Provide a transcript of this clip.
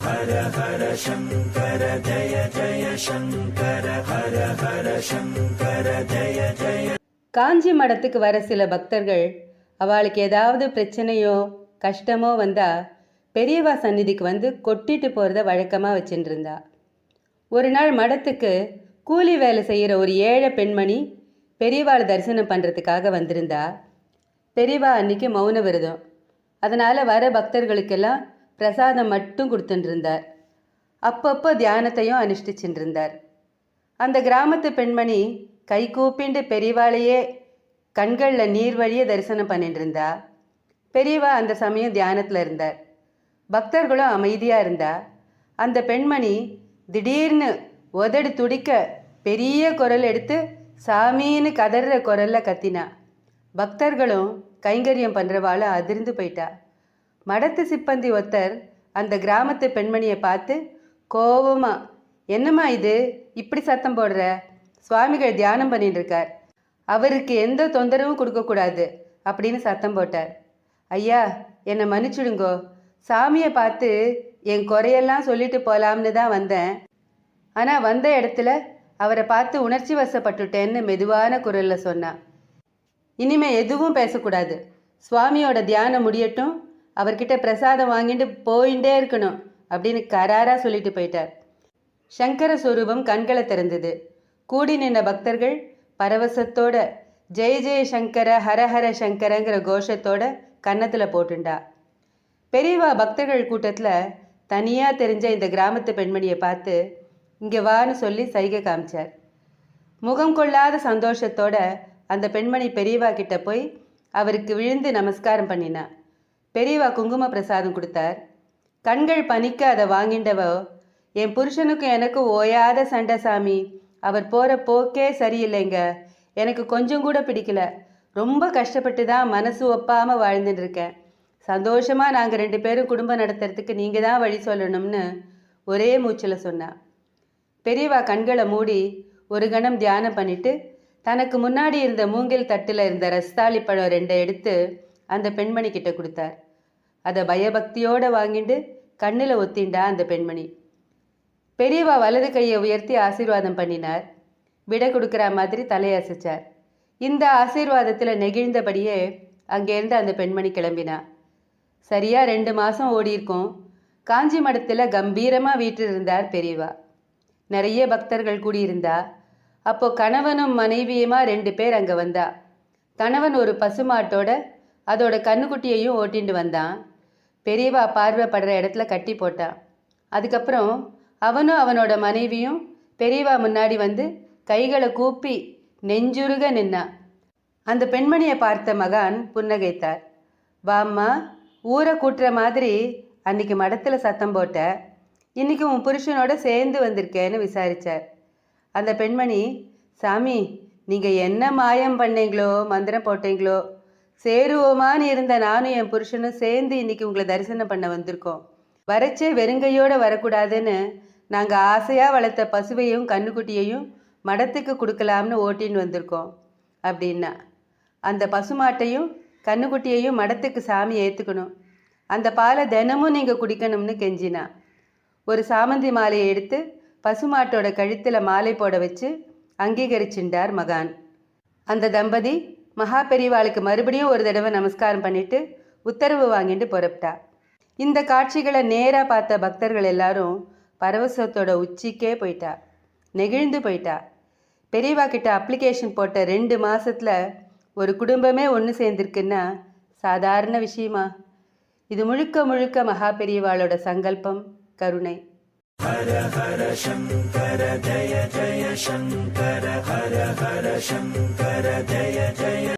ஹர ஹர சங்கர ஜய ஜய சங்கர ஹர ஹர சங்கர ஜய ஜய. காஞ்சி மடத்துக்கு வர சில பக்தர்கள் அவளுக்கு ஏதாவது பிரச்சனையோ கஷ்டமோ வந்தா பெரியவா சந்நிதிக்கு வந்து கொட்டிட்டு போகிறத வழக்கமாக வச்சுட்டு இருந்தா. ஒரு நாள் மடத்துக்கு கூலி வேலை செய்கிற ஒரு ஏழை பெண்மணி பெரியவாளை தரிசனம் பண்ணுறதுக்காக வந்திருந்தா. பெரியவா அன்னைக்கு மௌன விரதம். அதனால் வர பக்தர்களுக்கெல்லாம் பிரசாதம் மட்டும் கொடுத்துட்டு இருந்தார். அப்பப்போ தியானத்தையும் அனுஷ்டிச்சுட்டு இருந்தார். அந்த கிராமத்து பெண்மணி கை கூப்பிண்டு பெரியவாளையே கண்களில் நீர் வழியே தரிசனம் பண்ணிட்டு இருந்தா. பெரியவா அந்த சமயம் தியானத்தில் இருந்தார். பக்தர்களும் அமைதியாக இருந்தா. அந்த பெண்மணி திடீர்னு உதடு துடிக்க பெரிய குரல் எடுத்து சாமின்னு கதற குரலில் கத்தினா. பக்தர்களும் கைங்கரியம் பண்ணுறவாள் அதிர்ந்து போயிட்டா. மடத்து சிப்பந்தி ஒருத்தர் அந்த கிராமத்து பெண்மணியை பார்த்து கோபமா, என்னம்மா இது இப்படி சத்தம் போடுற? சுவாமிகள் தியானம் பண்ணிட்டு இருக்கார், அவருக்கு எந்த தொந்தரவும் கொடுக்கக்கூடாது அப்படின்னு சத்தம் போட்டார். ஐயா, என்னை மன்னிச்சுடுங்கோ, சாமியை பார்த்து என் குறையெல்லாம் சொல்லிட்டு போகலாம்னு தான் வந்தேன். ஆனால் வந்த இடத்துல அவரை பார்த்து உணர்ச்சி வசப்பட்டுட்டேன்னு மெதுவான குரலில் சொன்னான். இனிமே எதுவும் பேசக்கூடாது, சுவாமியோட தியானம் முடியட்டும், அவர்கிட்ட பிரசாதம் வாங்கிட்டு போயிட்டே இருக்கணும் அப்படின்னு கராராக சொல்லிட்டு போயிட்டார். சங்கர ஸ்வரூபம் கண்களை திறந்தது. கூடி நின்ற பக்தர்கள் பரவசத்தோட ஜெய ஜெய சங்கர ஹரஹர சங்கரங்கிற கோஷத்தோட கன்னத்தில் போட்டுண்டா. பெரியவா பக்தர்கள் கூட்டத்தில் தனியாக தெரிஞ்ச இந்த கிராமத்து பெண்மணியை பார்த்து இங்கே வான்னு சொல்லி சைகை காமிச்சார். முகம் கொள்ளாத சந்தோஷத்தோட அந்த பெண்மணி பெரியவா கிட்ட போய் அவருக்கு விழுந்து நமஸ்காரம் பண்ணினா. பெரியவா குங்கும பிரசாதம் கொடுத்தார். கண்கள் பனிக்க அதை வாங்கிண்டவோ, என் புருஷனுக்கும் எனக்கு ஓயாத சண்டை சாமி, அவர் போகிற போக்கே சரியில்லைங்க, எனக்கு கொஞ்சம் கூட பிடிக்கல, ரொம்ப கஷ்டப்பட்டு தான் மனசு ஒப்பாமல் வாழ்ந்துட்டு இருக்கேன், சந்தோஷமாக நாங்கள் 2 பேரும் குடும்பம் நடத்துறதுக்கு நீங்கள் தான் வழி சொல்லணும்னு ஒரே மூச்சில் சொன்னா. பெரியவா கண்களை மூடி ஒரு கணம் தியானம் பண்ணிட்டு தனக்கு முன்னாடி இருந்த மூங்கில் தட்டில் இருந்த ரஸ்தாளி பழம் 2 எடுத்து அந்த பெண்மணி கிட்ட கொடுத்தார். அதை பயபக்தியோடு வாங்கிட்டு கண்ணில் ஒத்திண்டா அந்த பெண்மணி. பெரியவா வலது கையை உயர்த்தி ஆசீர்வாதம் பண்ணினார். விடை கொடுக்குற மாதிரி தலையசைச்சார். இந்த ஆசீர்வாதத்தில் நெகிழ்ந்தபடியே அங்கேருந்து அந்த பெண்மணி கிளம்பினா. சரியாக 2 மாதம் ஓடியிருக்கும். காஞ்சி மடத்தில் கம்பீரமாக வீட்டில் இருந்தார் பெரியவா. நிறைய பக்தர்கள் கூடியிருந்தா. அப்போது கணவனும் மனைவியுமா 2 பேர் அங்கே வந்தா. கணவன் ஒரு பசுமாட்டோட அதோட கண்ணுக்குட்டியையும் ஓட்டிண்டு வந்தான். பெரியவா பார்வைப்படுற இடத்துல கட்டி போட்டான். அதுக்கப்புறம் அவனும் அவனோட மனைவியும் பெரியவா முன்னாடி வந்து கைகளை கூப்பி நெஞ்சுருக நின்னான். அந்த பெண்மணியை பார்த்த மகான் புன்னகைத்தார். வாம்மா, ஊரை கூட்டுற மாதிரி அன்னைக்கு மடத்தில் சத்தம் போட்ட, இன்னைக்கு உன் புருஷனோட சேர்ந்து வந்திருக்கேன்னு விசாரித்தார். அந்த பெண்மணி, சாமி, நீங்கள் என்ன மாயம் பண்ணீங்களோ மந்திரம் போட்டீங்களோ, சேருவோமான்னு இருந்த நானும் என் புருஷனும் சேர்ந்து இன்னைக்கு உங்களை தரிசனம் பண்ண வந்திருக்கோம். வரச்சே வெறுங்கையோடு வரக்கூடாதுன்னு நாங்கள் ஆசையாக வளர்த்த பசுவையும் கண்ணுக்குட்டியையும் மடத்துக்கு கொடுக்கலாம்னு ஓட்டின்னு வந்திருக்கோம் அப்படின்னா. அந்த பசுமாட்டையும் கண்ணுக்குட்டியையும் மடத்துக்கு சாமி ஏற்றுக்கணும், அந்த பாலை தினமும் நீங்கள் குடிக்கணும்னு கெஞ்சினா. ஒரு சாமந்தி மாலையை எடுத்து பசுமாட்டோட கழுத்தில் மாலை போட வச்சு அங்கீகரிச்சுட்டார் மகான். அந்த தம்பதி மகா பெரியவாளுக்கு மறுபடியும் ஒரு தடவை நமஸ்காரம் பண்ணிட்டு உத்தரவு வாங்கிட்டு புறப்பட்டா. இந்த காட்சிகளை நேராக பார்த்த பக்தர்கள் எல்லாரும் பரவசத்தோட உச்சிக்கே போயிட்டா, நெகிழ்ந்து போயிட்டா. பெரியவா கிட்ட அப்ளிகேஷன் போட்ட 2 மாதத்தில் ஒரு குடும்பமே ஒன்று சேர்ந்திருக்குன்னா சாதாரண விஷயமா? இது முழுக்க முழுக்க மகா பெரியவாளோட சங்கல்பம், கருணை. ஹர ஹர சங்கர ஜய ஜய சங்கர ஹர ஹர சங்கர ஜய ஜய.